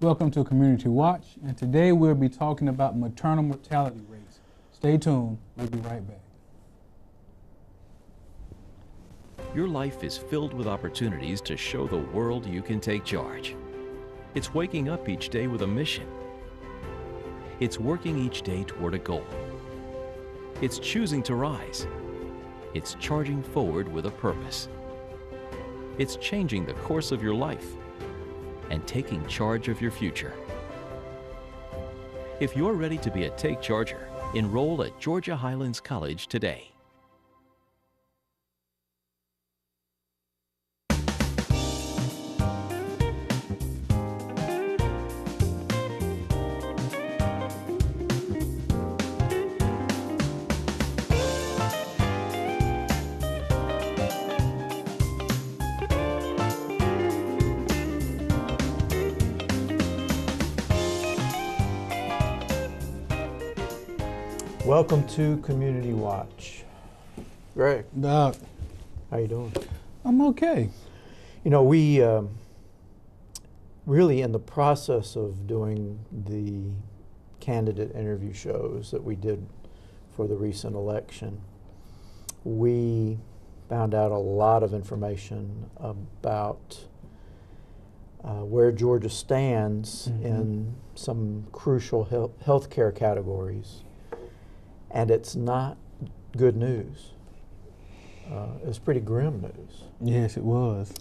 Welcome to Community Watch, and today we'll be talking about maternal mortality rates. Stay tuned, we'll be right back. Your life is filled with opportunities to show the world you can take charge. It's waking up each day with a mission. It's working each day toward a goal. It's choosing to rise. It's charging forward with a purpose. It's changing the course of your life and taking charge of your future. If you're ready to be a take charger, enroll at Georgia Highlands College today. Welcome to Community Watch. Greg, Doc, how you doing? I'm okay. You know, we really in the process of doing the candidate interview shows that we did for the recent election, we found out a lot of information about where Georgia stands in some crucial health care categories. And it's not good news. It's pretty grim news. Yes, it was.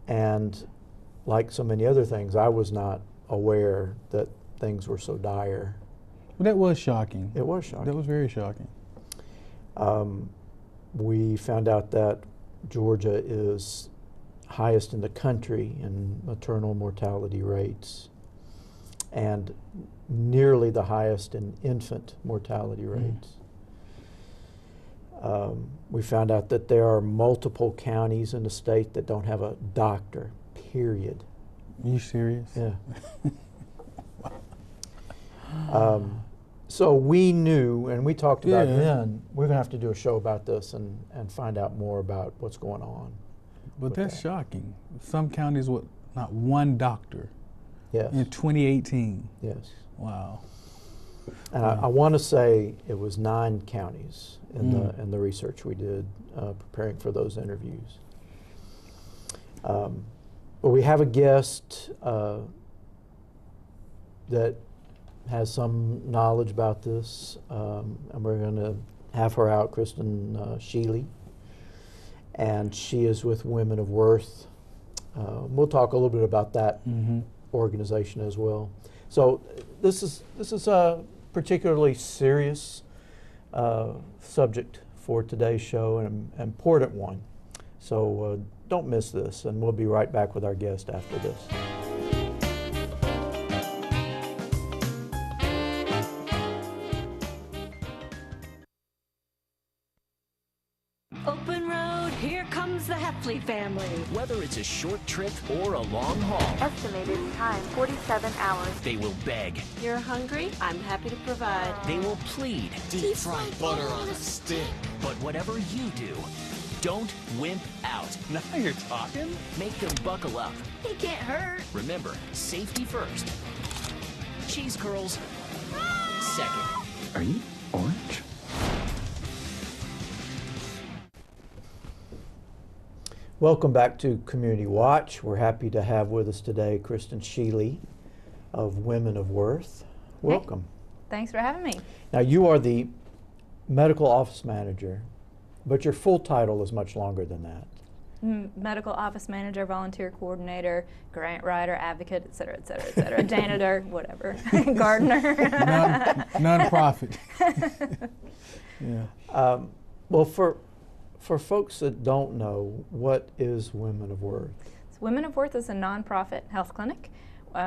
And like so many other things, I was not aware that things were so dire. Well, that was shocking. It was shocking. That was very shocking. We found out that Georgia is highest in the country in maternal mortality rates and nearly the highest in infant mortality rates. We found out that there are multiple counties in the state that don't have a doctor, period. Are you serious? Yeah. So we knew, and we talked about then, we're going to have to do a show about this and find out more about what's going on. But that's shocking. Some counties with not one doctor Yes. in 2018. Yes. Wow. And I want to say it was 9 counties in the research we did preparing for those interviews. But we have a guest that has some knowledge about this, and we're going to have her out, Kristen Schiele, and she is with Women of Worth. We'll talk a little bit about that organization as well. So this is a particularly serious subject for today's show, and an important one. So don't miss this, and we'll be right back with our guest after this. Open road, here comes the Heffley family. Whether it's a short trip or a long haul, Estimated time 47 hours. they will beg, You're hungry? I'm happy to provide. they will plead. Deep fried butter on a stick. But whatever you do, don't wimp out. Now you're talking? Make them buckle up. He can't hurt. Remember, safety first. Cheese curls second. Are you orange? Welcome back to Community Watch. We're happy to have with us today Kristen Schiele of Women of Worth. Welcome. Thanks for having me. Now you are the medical office manager, but your full title is much longer than that. Medical office manager, volunteer coordinator, grant writer, advocate, et cetera, et cetera, et cetera. Janitor, whatever, gardener. Non-profit. Yeah. Well, for folks that don't know, what is Women of Worth? So Women of Worth is a nonprofit health clinic.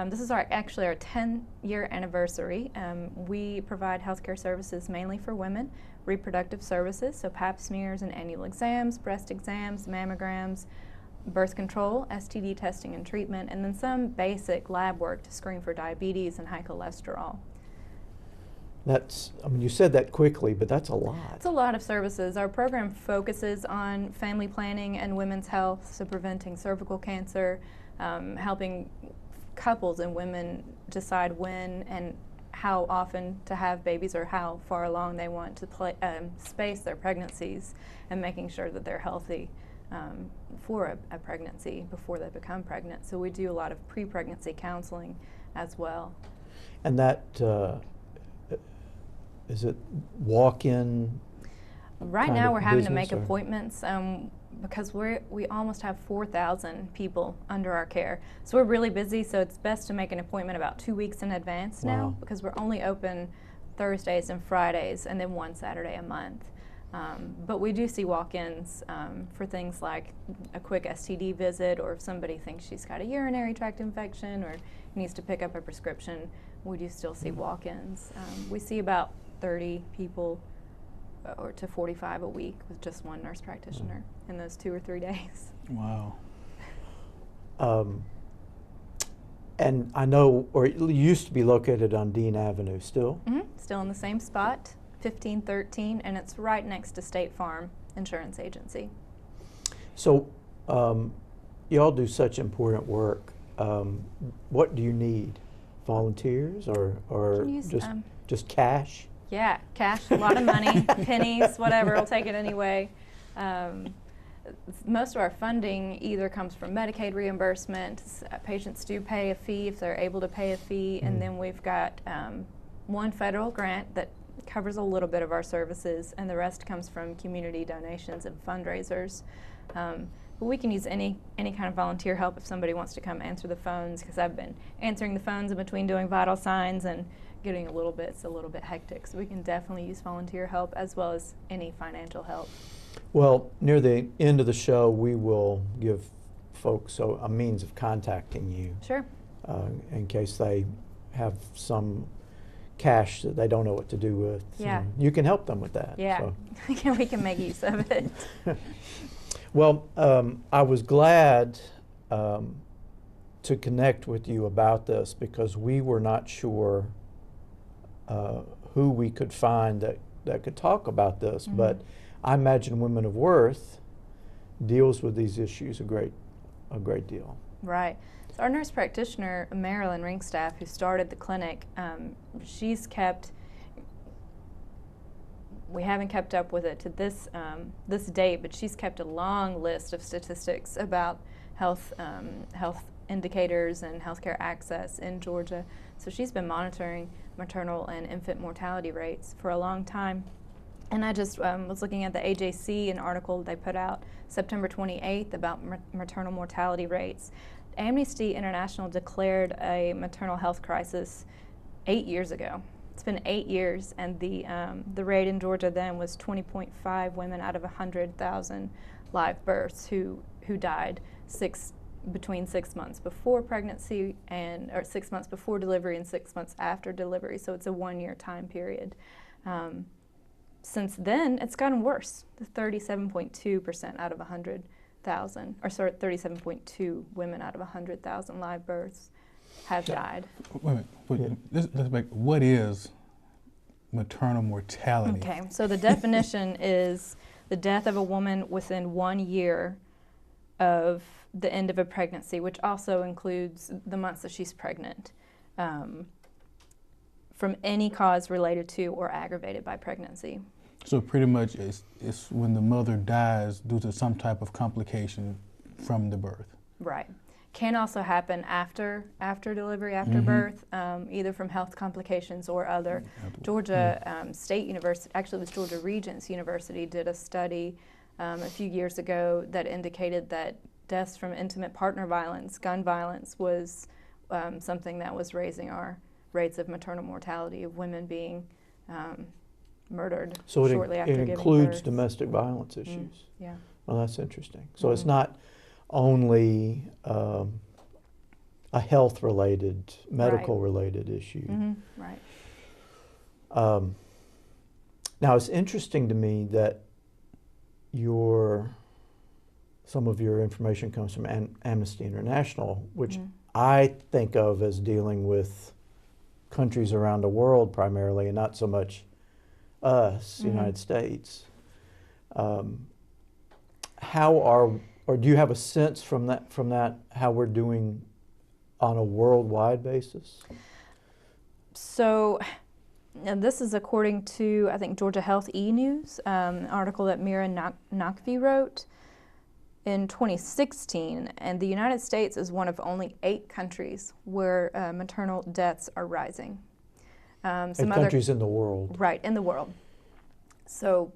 This is actually our 10-year anniversary. We provide healthcare services mainly for women, reproductive services, so pap smears and annual exams, breast exams, mammograms, birth control, STD testing and treatment, and then some basic lab work to screen for diabetes and high cholesterol. That's, I mean, you said that quickly, but that's a lot. It's a lot of services. Our program focuses on family planning and women's health, so preventing cervical cancer, helping couples and women decide when and how often to have babies or how far along they want to space their pregnancies, and making sure that they're healthy for a pregnancy before they become pregnant. So we do a lot of pre-pregnancy counseling as well. And that, is it walk-in? Right now we're having to make appointments because we almost have 4,000 people under our care. So we're really busy, so it's best to make an appointment about 2 weeks in advance now, because we're only open Thursdays and Fridays and then one Saturday a month. But we do see walk-ins for things like a quick STD visit, or if somebody thinks she's got a urinary tract infection or needs to pick up a prescription, we do still see walk-ins. We see about 30 people or to 45 a week with just one nurse practitioner in those 2 or 3 days. Wow. And I know, or it used to be located on Dean Avenue, still? Still in the same spot, 1513, and it's right next to State Farm Insurance Agency. So y'all do such important work. What do you need? Volunteers or just cash? Yeah, cash, a lot of money, pennies, whatever, we'll take it anyway. Most of our funding either comes from Medicaid reimbursement. Patients do pay a fee if they're able to pay a fee, and then we've got one federal grant that covers a little bit of our services, and the rest comes from community donations and fundraisers. But we can use any kind of volunteer help if somebody wants to come answer the phones, because I've been answering the phones in between doing vital signs and getting it's a little bit hectic. So we can definitely use volunteer help as well as any financial help. Well, near the end of the show, we will give folks a means of contacting you. Sure. In case they have some cash that they don't know what to do with. Yeah. You can help them with that. Yeah, so. we can make use of it. Well, I was glad to connect with you about this, because we were not sure who we could find that could talk about this, but I imagine Women of Worth deals with these issues a great deal. Right. So our nurse practitioner, Marilyn Ringstaff, who started the clinic, she's kept, we haven't kept up with it to this date, but she's kept a long list of statistics about health indicators and healthcare access in Georgia. So she's been monitoring maternal and infant mortality rates for a long time. And I just was looking at the AJC, an article they put out September 28th about maternal mortality rates. Amnesty International declared a maternal health crisis 8 years ago. It's been 8 years, and the rate in Georgia then was 20.5 women out of 100,000 live births who died between 6 months before pregnancy or 6 months before delivery and 6 months after delivery. So it's a 1-year time period. Since then, it's gotten worse. 37.2% out of 100,000, or sorry, 37.2 women out of 100,000 live births have died. Wait a minute. Let's make, what is maternal mortality? Okay, so the definition is the death of a woman within 1 year of the end of a pregnancy, which also includes the months that she's pregnant, from any cause related to or aggravated by pregnancy. So pretty much it's when the mother dies due to some type of complication from the birth. Right. Can also happen after delivery, after birth, either from health complications or other. Georgia State University, actually it was Georgia Regents University, did a study a few years ago that indicated that deaths from intimate partner violence, gun violence, was something that was raising our rates of maternal mortality, of women being murdered shortly after giving birth. So it includes domestic violence issues. Yeah. Well, that's interesting. So it's not only a health-related, medical-related issue. Right. Now, it's interesting to me that some of your information comes from Amnesty International, which I think of as dealing with countries around the world primarily, and not so much us, United States. How are, or do you have a sense from that how we're doing on a worldwide basis? So, and this is according to, I think, Georgia Health E-News, an article that Mira Nakvi wrote in 2016. And the United States is one of only 8 countries where maternal deaths are rising. 8 countries in the world. Right, in the world. So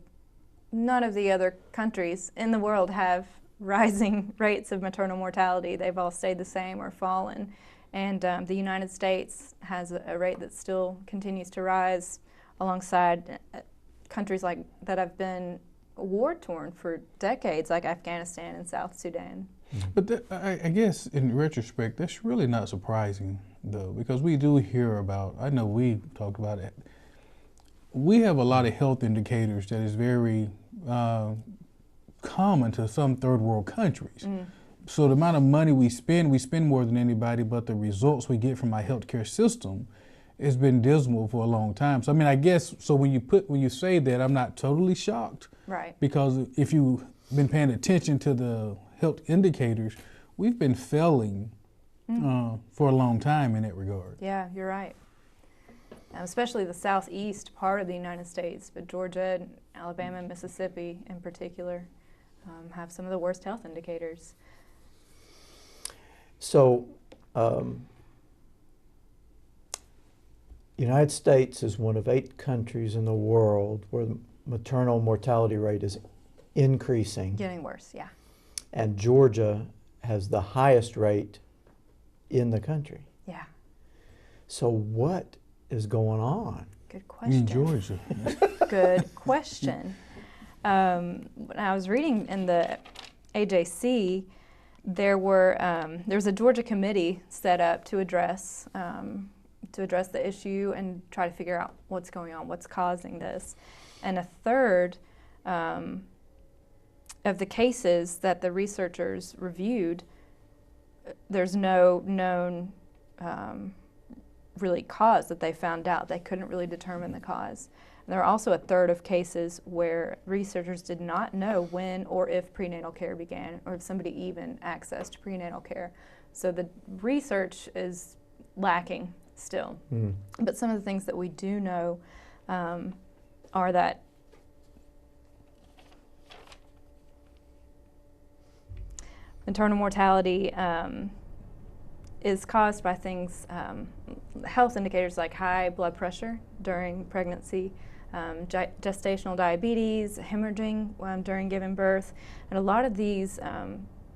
none of the other countries in the world have rising rates of maternal mortality. They've all stayed the same or fallen. And the United States has a rate that still continues to rise alongside countries like that have been war-torn for decades, like Afghanistan and South Sudan. But I guess in retrospect, that's really not surprising, though, because we do hear about, I know we talked about it, we have a lot of health indicators that is very common to some third world countries. So the amount of money we spend more than anybody, but the results we get from our healthcare system has been dismal for a long time. So I mean, I guess, so when you say that, I'm not totally shocked. Right. Because if you've been paying attention to the health indicators, we've been failing for a long time in that regard. Yeah, you're right. Especially the southeast part of the United States, but Georgia, Alabama, and Mississippi in particular have some of the worst health indicators. So, United States is one of 8 countries in the world where the maternal mortality rate is increasing. Getting worse, yeah. And Georgia has the highest rate in the country. Yeah. So what is going on? Good question. In Georgia. Good question. When I was reading in the AJC, there was a Georgia committee set up to address the issue and try to figure out what's going on, what's causing this. And a third of the cases that the researchers reviewed, there's no known really cause that they found out. They couldn't really determine the cause. And there are also a third of cases where researchers did not know when or if prenatal care began, or if somebody even accessed prenatal care. So the research is lacking still. But some of the things that we do know are that maternal mortality is caused by things, health indicators like high blood pressure during pregnancy, gestational diabetes, hemorrhaging during giving birth, and a lot of these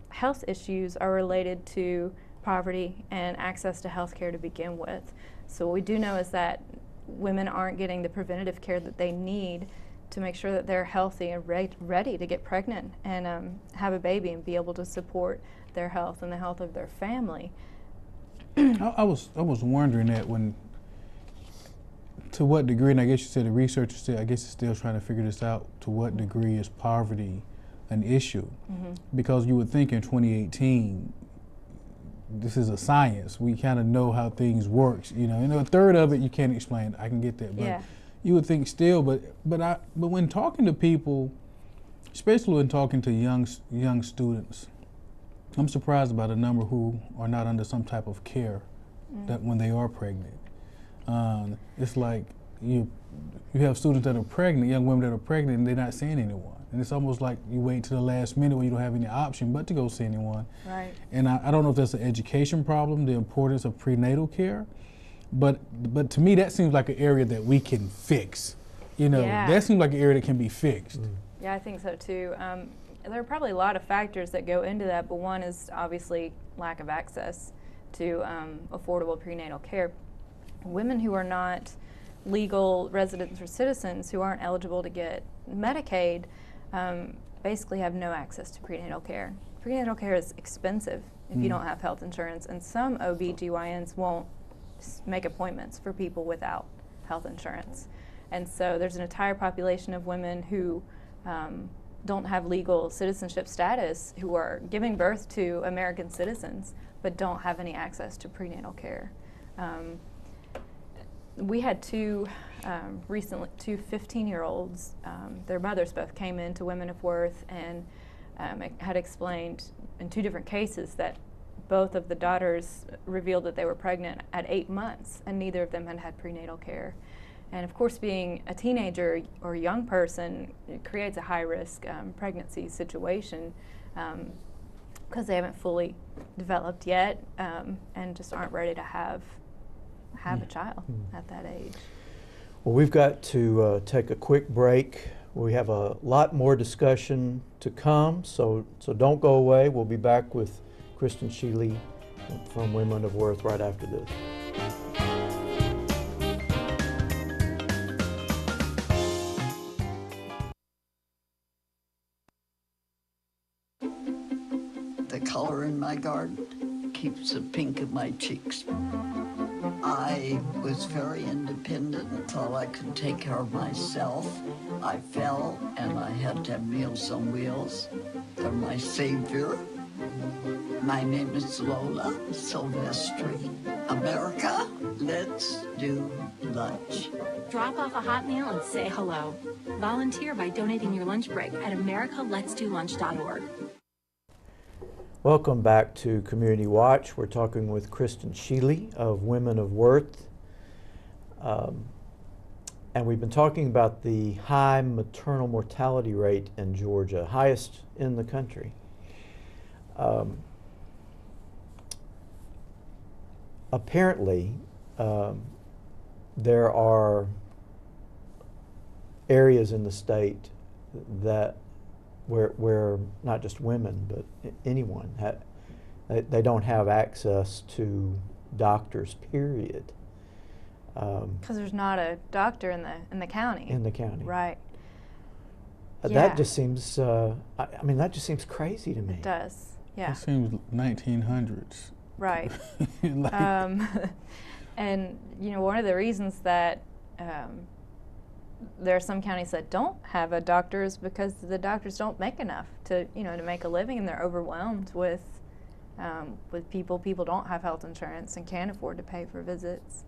health issues are related to poverty and access to health care to begin with. So what we do know is that women aren't getting the preventative care that they need to make sure that they're healthy and ready to get pregnant and have a baby and be able to support their health and the health of their family. I was wondering that to what degree, and I guess you said the researchers still, I guess is still trying to figure this out, to what degree is poverty an issue? Because you would think in 2018, this is a science. We kind of know how things work. You know, a third of it you can't explain. I can get that, but you would think still. But when talking to people, especially when talking to young students, I'm surprised about the number who are not under some type of care that when they are pregnant. It's like you have students that are pregnant, young women that are pregnant, and they're not seeing anyone. And it's almost like you wait to the last minute when you don't have any option but to go see anyone. Right. And I don't know if that's an education problem, the importance of prenatal care, but to me that seems like an area that we can fix. You know, that seems like an area that can be fixed. Yeah, I think so too. There are probably a lot of factors that go into that, but one is obviously lack of access to affordable prenatal care. Women who are not legal residents or citizens, who aren't eligible to get Medicaid, basically have no access to prenatal care. Prenatal care is expensive if you don't have health insurance, and some OB/GYNs won't make appointments for people without health insurance. And so there's an entire population of women who don't have legal citizenship status, who are giving birth to American citizens, but don't have any access to prenatal care. We had recently two 15-year-olds, their mothers both came in to Women of Worth and had explained in 2 different cases that both of the daughters revealed that they were pregnant at 8 months, and neither of them had had prenatal care. And of course, being a teenager or a young person, it creates a high-risk pregnancy situation because they haven't fully developed yet and just aren't ready to have a child at that age. Well, we've got to take a quick break. We have a lot more discussion to come, so don't go away. We'll be back with Kristen Schiele from Women of Worth right after this. The color in my garden keeps the pink in my cheeks. I was very independent and thought I could take care of myself. I fell and I had to have Meals on Wheels. They're my savior. My name is Lola Silvestri. America, let's do lunch. Drop off a hot meal and say hello. Volunteer by donating your lunch break at americaletsdolunch.org. Welcome back to Community Watch. We're talking with Kristen Schiele of Women of Worth. And we've been talking about the high maternal mortality rate in Georgia, highest in the country. Apparently, there are areas in the state that where not just women but anyone they don't have access to doctors, period. Because there's not a doctor in the county. In the county, right? That just seems. I mean, that just seems crazy to me. It does. Yeah. It seems 1900s. Right. Like, and you know, one of the reasons that there are some counties that don't have a doctor is because the doctors don't make enough to make a living, and they're overwhelmed with people. People don't have health insurance and can't afford to pay for visits,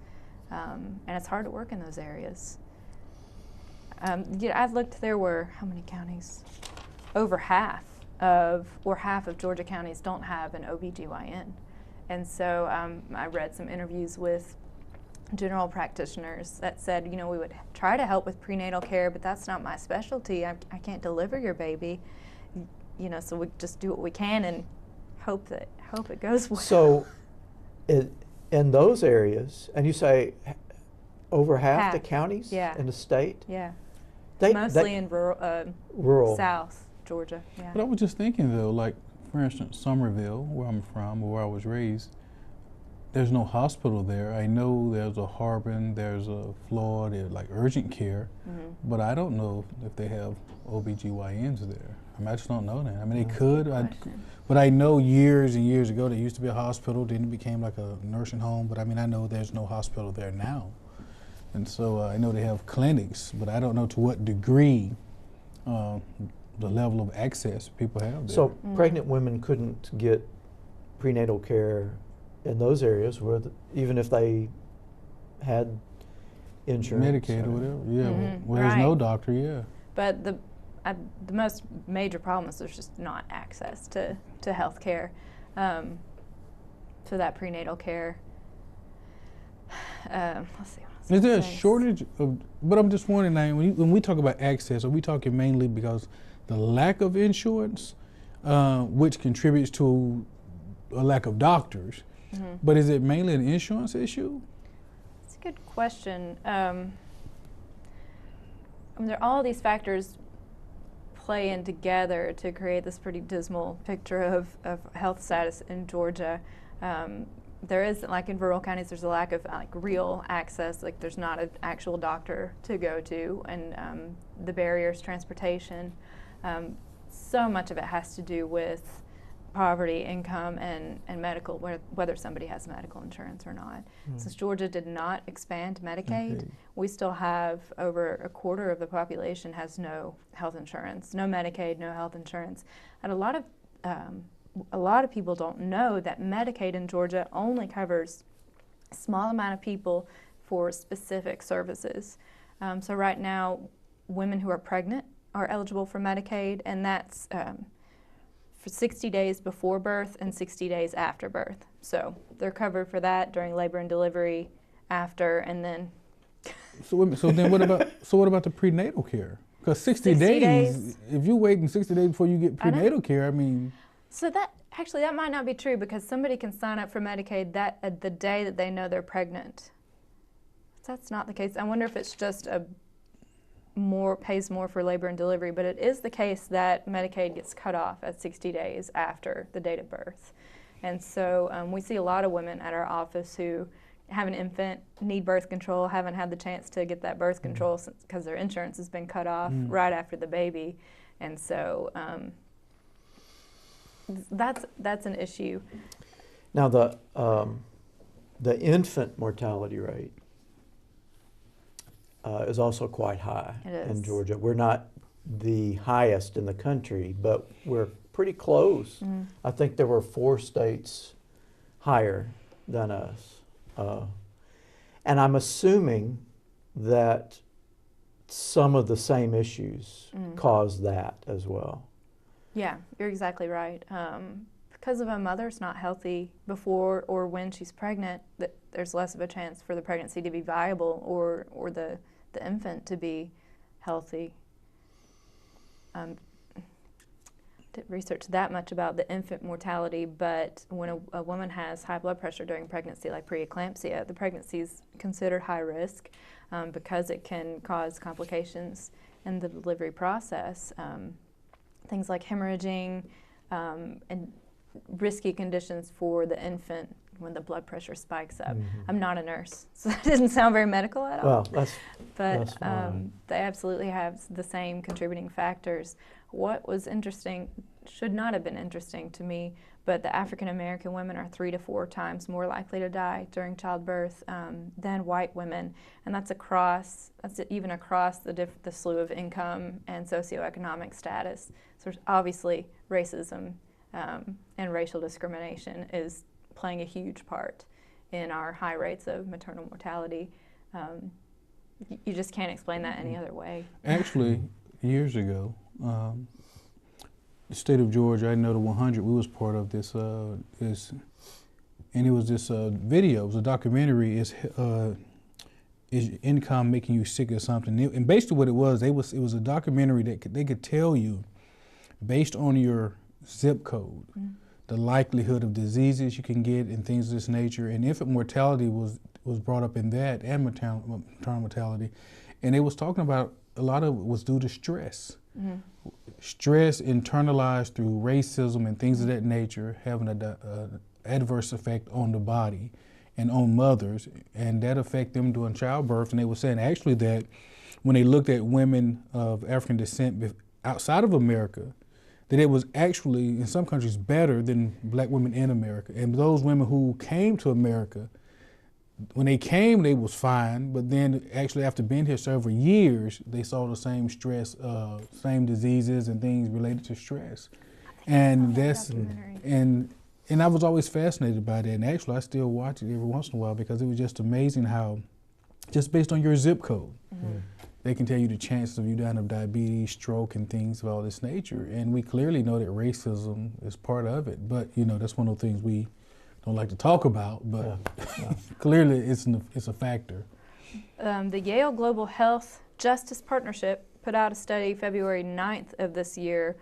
and it's hard to work in those areas. I've looked. There were how many counties? Over half of Georgia counties don't have an OBGYN, and so I read some interviews with general practitioners that said, we would try to help with prenatal care, but that's not my specialty. I can't deliver your baby, so we just do what we can and hope it goes well. So, in those areas, and you say over half the counties in the state? Yeah. Mostly in rural South Georgia. Yeah. But I was just thinking though, like for instance, Somerville, where I'm from, or where I was raised, there's no hospital there. I know there's a Harbin, there's a Floyd, there's like urgent care, but I don't know if they have OBGYNs there. I mean, I just don't know that. I mean, they could, but I know years and years ago there used to be a hospital, then it became like a nursing home, but I mean, I know there's no hospital there now. And so I know they have clinics, but I don't know to what degree the level of access people have there. So pregnant women couldn't get prenatal care in those areas, where even if they had insurance, Medicaid or whatever, where there's no doctor, But the most major problem is there's just not access to health care, to that prenatal care. Let's see. Is there a shortage of? But I'm just wondering now, when we talk about access, are we talking mainly because the lack of insurance, which contributes to a lack of doctors? But is it mainly an insurance issue? It's a good question. All these factors play in together to create this pretty dismal picture of health status in Georgia. There is, like in rural counties, there's a lack of real access. Like there's not an actual doctor to go to, and the barriers, transportation. So much of it has to do with poverty, income, and medical, whether somebody has medical insurance or not. Since Georgia did not expand Medicaid, we still have over a quarter of the population has no health insurance, no Medicaid, no health insurance. And a lot of people don't know that Medicaid in Georgia only covers a small amount of people for specific services. So right now, women who are pregnant are eligible for Medicaid, and that's for 60 days before birth and 60 days after birth. So they're covered for that during labor and delivery, after, and then. So then what about the prenatal care? Because 60 days, if you're waiting 60 days before you get prenatal care, I mean. So that might not be true, because somebody can sign up for Medicaid the day that they know they're pregnant. That's not the case. I wonder if it's just pays more for labor and delivery, but it is the case that Medicaid gets cut off at 60 days after the date of birth. And so we see a lot of women at our office who have an infant, need birth control, haven't had the chance to get that birth control because their insurance has been cut off right after the baby. And so that's an issue. Now the infant mortality rate is also quite high in Georgia. We're not the highest in the country, but we're pretty close. I think there were 4 states higher than us. And I'm assuming that some of the same issues cause that as well. Yeah, you're exactly right. Because if a mother's not healthy before or when she's pregnant, there's less of a chance for the pregnancy to be viable or the infant to be healthy. Didn't research that much about the infant mortality, but when a woman has high blood pressure during pregnancy, like preeclampsia, the pregnancy is considered high risk because it can cause complications in the delivery process. Things like hemorrhaging and risky conditions for the infant when the blood pressure spikes up. I'm not a nurse, so that doesn't sound very medical at all. Well, but they absolutely have the same contributing factors. What was interesting, should not have been interesting to me, but the African American women are 3 to 4 times more likely to die during childbirth than white women, and that's even across the slew of income and socioeconomic status. So there's obviously racism and racial discrimination is playing a huge part in our high rates of maternal mortality. You just can't explain that any other way. Actually, years ago, the state of Georgia, I know the 100, we was part of this, and it was this video, it was a documentary, is income making you sick or something? And basically what it was a documentary that they could tell you, based on your zip code, the likelihood of diseases you can get and things of this nature. And infant mortality was brought up in that, and maternal mortality. And it was talking about a lot of it was due to stress. Stress internalized through racism and things of that nature, having an adverse effect on the body and on mothers, and that affect them during childbirth. And they were saying actually that when they looked at women of African descent outside of America, that it was actually, in some countries, better than black women in America. And those women who came to America, when they came, they was fine, but then actually after being here several years, they saw the same stress, same diseases and things related to stress. And and I was always fascinated by that. And actually, I still watch it every once in a while because it was just amazing how, just based on your zip code, they can tell you the chances of you dying of diabetes, stroke, and things of all this nature. And we clearly know that racism is part of it. But, you know, that's one of the things we don't like to talk about, but clearly it's a factor. The Yale Global Health Justice Partnership put out a study February 9th of this year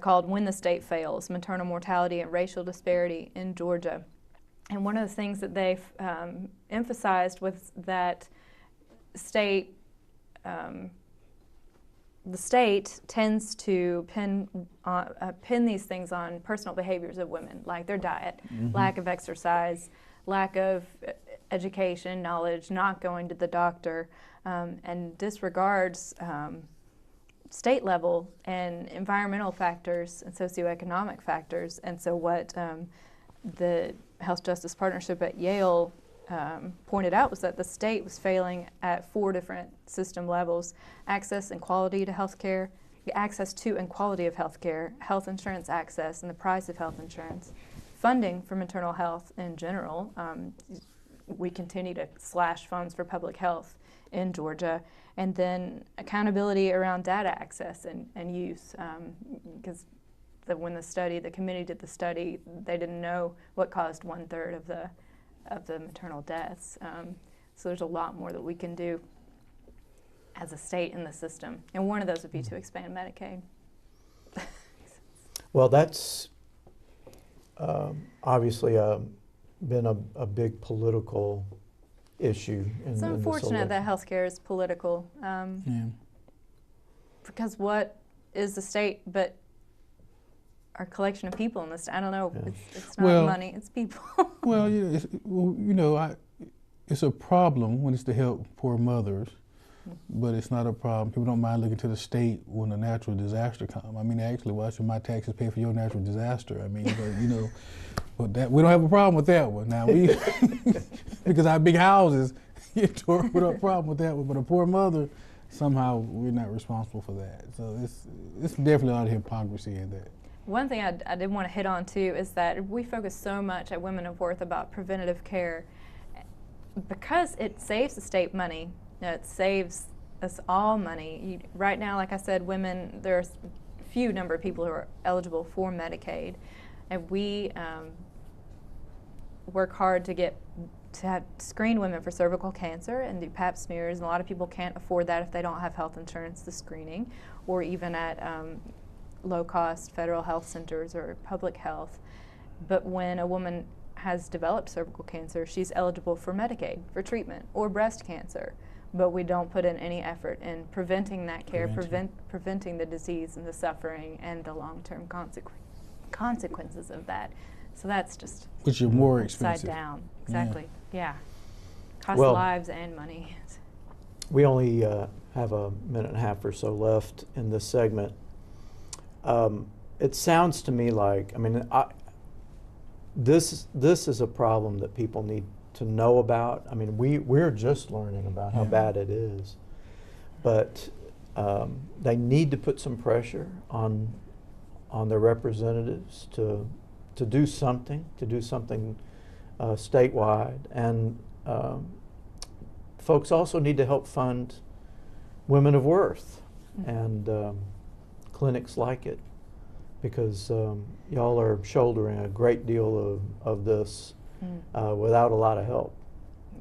called When the State Fails, Maternal Mortality and Racial Disparity in Georgia. And one of the things that they emphasized was that the state tends to pin these things on personal behaviors of women, like their diet, lack of exercise, lack of education, knowledge, not going to the doctor, and disregards state level and environmental factors and socioeconomic factors. And so what the Health Justice Partnership at Yale pointed out was that the state was failing at 4 different system levels: access and quality to health care, access to and quality of health care, health insurance access and the price of health insurance, funding for maternal health in general. We continue to slash funds for public health in Georgia, and then accountability around data access and use, because that when the committee did the study, they didn't know what caused 1/3 of the maternal deaths. So there's a lot more that we can do as a state in the system, and one of those would be to expand Medicaid. Well, that's obviously been a big political issue. It's unfortunate that healthcare is political, because what is the state but our collection of people in this? I don't know. Yeah. It's not money; it's people. Well, it's a problem when it's to help poor mothers, but it's not a problem. People don't mind looking to the state when a natural disaster comes. I mean, actually, why should my taxes pay for your natural disaster? I mean, but that we don't have a problem with that one. Now we, because our big houses, we don't have a problem with that one. But a poor mother, somehow we're not responsible for that. So it's definitely a lot of hypocrisy in that. One thing I did want to hit on too is that we focus so much at Women of Worth about preventative care because it saves the state money. It saves us all money. Right now, like I said, women, there's a few number of people who are eligible for Medicaid, and we work hard to screen women for cervical cancer and do pap smears. And a lot of people can't afford that if they don't have health insurance, the screening, or even at low-cost federal health centers or public health. But when a woman has developed cervical cancer, she's eligible for Medicaid for treatment, or breast cancer. But we don't put in any effort in preventing that care, preventing the disease and the suffering and the long-term consequences of that. So that's just which are more expensive. Upside down. Exactly. Yeah. Costs lives and money. We only have a minute and a half or so left in this segment. It sounds to me like, I mean, this is a problem that people need to know about. I mean, we're just learning about how bad it is, but they need to put some pressure on their representatives to do something statewide, and folks also need to help fund Women of Worth and clinics like it, because y'all are shouldering a great deal of this without a lot of help.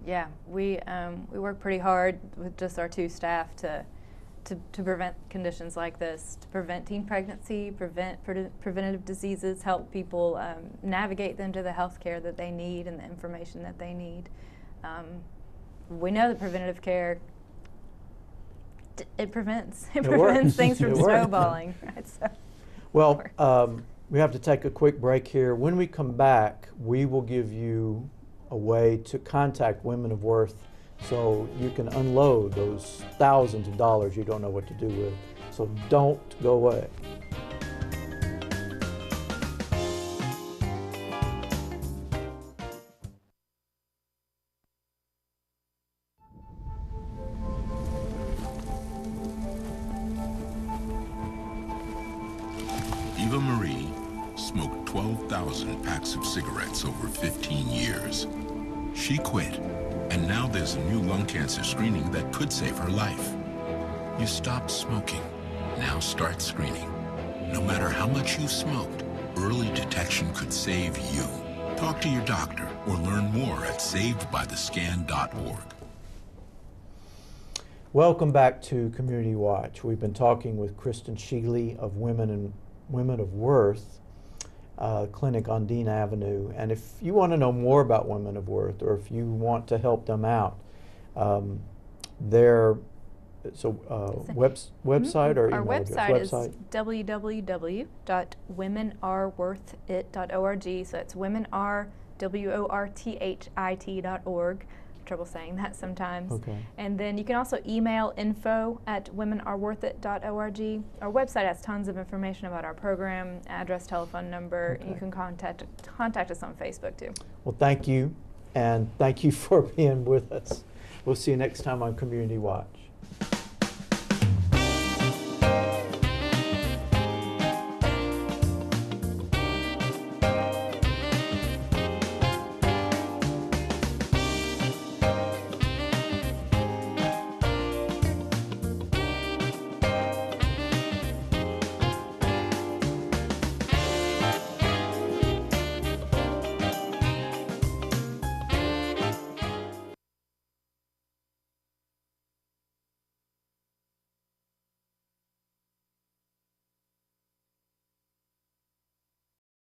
Yeah, we work pretty hard with just our 2 staff to prevent conditions like this, to prevent teen pregnancy, prevent preventative diseases, help people navigate them to the health care that they need and the information that they need. We know that preventative care, it prevents things from snowballing. Right? So, well, we have to take a quick break here. When we come back, we will give you a way to contact Women of Worth so you can unload those thousands of dollars you don't know what to do with. So don't go away. Eva Marie smoked 12,000 packs of cigarettes over 15 years. She quit, and now there's a new lung cancer screening that could save her life. You stopped smoking, now start screening. No matter how much you smoked, early detection could save you. Talk to your doctor or learn more at savedbythescan.org. Welcome back to Community Watch. We've been talking with Kristen Schiele of Women of Worth clinic on Dean Avenue. And if you want to know more about Women of Worth, or if you want to help them out, their website or email Our address? website is www.womenarworthit.org. So it's womenarworthit.org. Trouble saying that sometimes. Okay. And then you can also email info@womenarworthit.org. Our website has tons of information about our program, address, telephone number. Okay. You can contact us on Facebook too. Well, thank you, and thank you for being with us. We'll see you next time on Community Watch.